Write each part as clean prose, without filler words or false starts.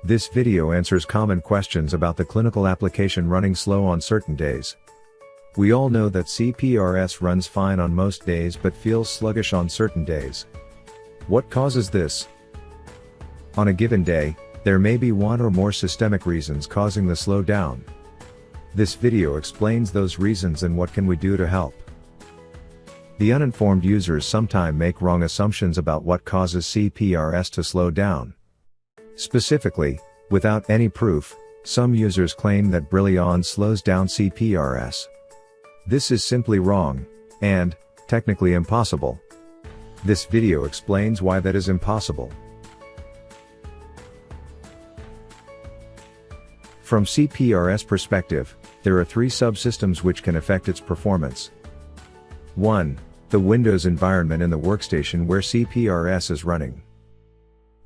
This video answers common questions about the clinical application running slow on certain days. We all know that CPRS runs fine on most days but feels sluggish on certain days. What causes this? On a given day, there may be one or more systemic reasons causing the slowdown. This video explains those reasons and what can we do to help. The uninformed users sometimes make wrong assumptions about what causes CPRS to slow down. Specifically, without any proof, some users claim that Brillians slows down CPRS. This is simply wrong, and, technically impossible. This video explains why that is impossible. From CPRS perspective, there are three subsystems which can affect its performance. 1. The Windows environment in the workstation where CPRS is running.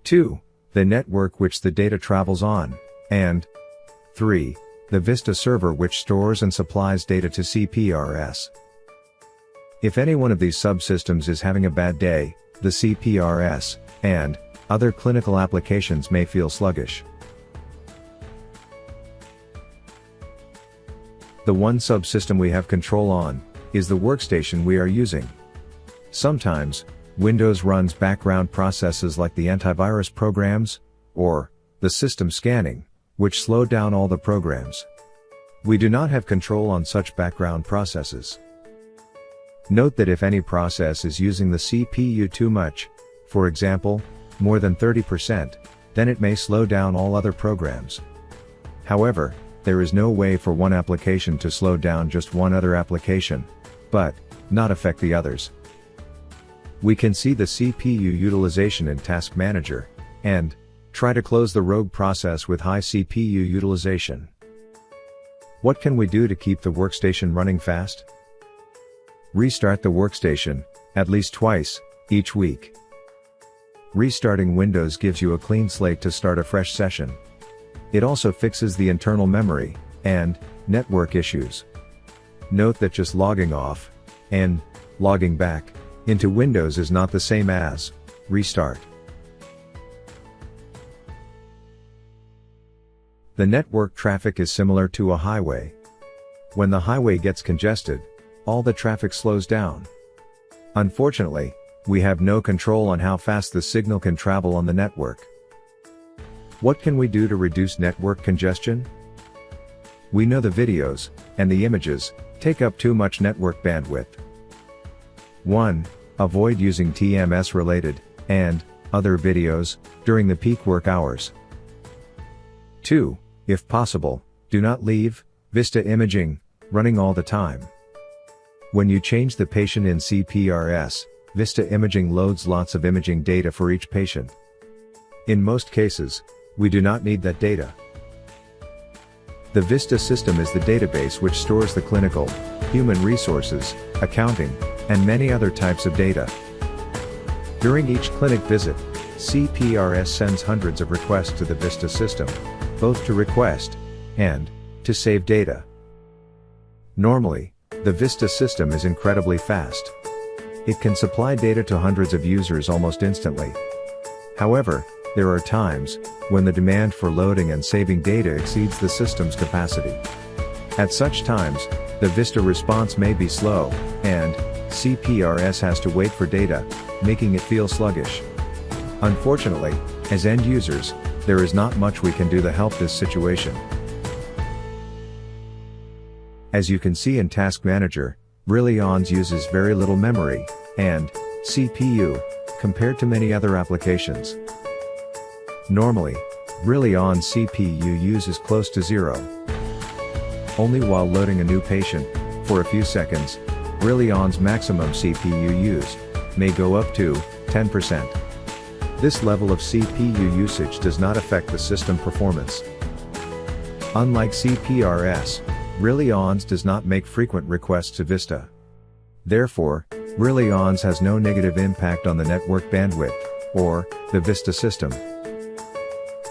2. The network which the data travels on, and 3. The Vista server which stores and supplies data to CPRS. If any one of these subsystems is having a bad day, the CPRS and other clinical applications may feel sluggish. The one subsystem we have control on is the workstation we are using. Sometimes, Windows runs background processes like the antivirus programs, or the system scanning, which slow down all the programs. We do not have control on such background processes. Note that if any process is using the CPU too much, for example, more than 30%, then it may slow down all other programs. However, there is no way for one application to slow down just one other application, but not affect the others. We can see the CPU utilization in Task Manager, and try to close the rogue process with high CPU utilization. What can we do to keep the workstation running fast? Restart the workstation, at least twice, each week. Restarting Windows gives you a clean slate to start a fresh session. It also fixes the internal memory and network issues. Note that just logging off and logging back into Windows is not the same as restart. The network traffic is similar to a highway. When the highway gets congested, all the traffic slows down. Unfortunately, we have no control on how fast the signal can travel on the network. What can we do to reduce network congestion? We know the videos and the images take up too much network bandwidth. 1. Avoid using TMS-related and other videos during the peak work hours. 2. If possible, do not leave Vista imaging running all the time. When you change the patient in CPRS, Vista imaging loads lots of imaging data for each patient. In most cases, we do not need that data. The Vista system is the database which stores the clinical, human resources, accounting, and many other types of data. During each clinic visit, CPRS sends hundreds of requests to the Vista system, both to request and to save data. Normally, the Vista system is incredibly fast. It can supply data to hundreds of users almost instantly. However, there are times when the demand for loading and saving data exceeds the system's capacity. At such times, the Vista response may be slow, and CPRS has to wait for data, making it feel sluggish. Unfortunately, as end users, there is not much we can do to help this situation. As you can see in Task Manager, Brillians uses very little memory and CPU compared to many other applications. Normally, Brillians CPU use is close to zero. Only while loading a new patient, for a few seconds, Brillians' maximum CPU use may go up to 10%. This level of CPU usage does not affect the system performance. Unlike CPRS, Brillians does not make frequent requests to Vista. Therefore, Brillians has no negative impact on the network bandwidth, or the Vista system.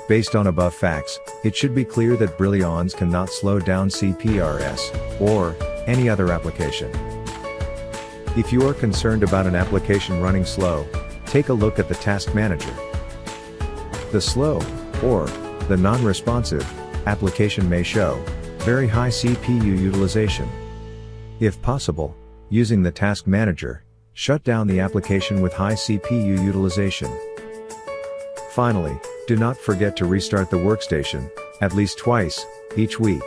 Based on above facts, it should be clear that Brillians cannot slow down CPRS, or any other application. If you are concerned about an application running slow, take a look at the Task Manager. The slow, or The non-responsive application may show very high CPU utilization. If possible, using the Task Manager, shut down the application with high CPU utilization. Finally, do not forget to restart the workstation, at least twice, each week.